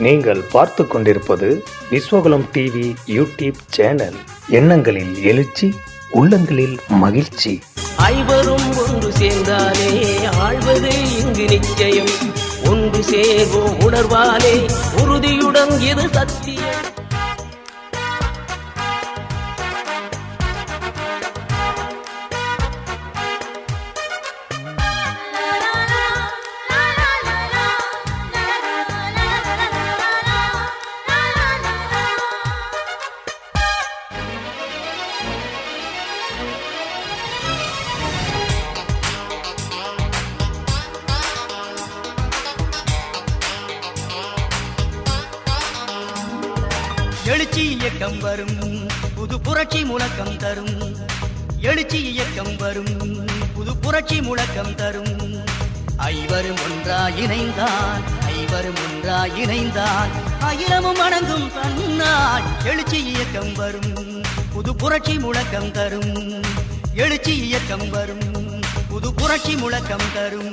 நீங்கள் பார்த்து கொண்டிருப்பது விஸ்வகுலம் டிவி யூடியூப் சேனல். எண்ணங்களில் எழுச்சி, உள்ளங்களில் மகிழ்ச்சி. ஐவரும் ஒன்று சேர்ந்தாலே ஆழ்வது இங்கு நிச்சயம். ஒன்று சேர்வோம் உணர்வாலே உறுதியுடன் இது சத்தியம். எழுச்சி இயக்கம் வரும், புது புரட்சி முழக்கம் தரும். எழுச்சி இயக்கம் வரும், புது புரட்சி முழக்கம் தரும். ஐவரும் ஒன்றாய் இணைந்தால், ஐவரும் ஒன்றாய் இணைந்தால் அகிலமும் வணங்கும் தன்னால். எழுச்சி இயக்கம் வரும், புது புரட்சி முழக்கம் தரும். எழுச்சி இயக்கம் வரும், புது புரட்சி முழக்கம் தரும்.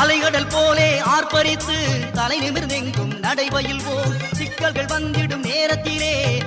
அலைகடல் போலே ஆர்ப்பரித்து தலை நிமிர்ந்தெங்கும் நடைபயில்வோம். சிக்கல்கள் வந்திடும் நேரத்திலே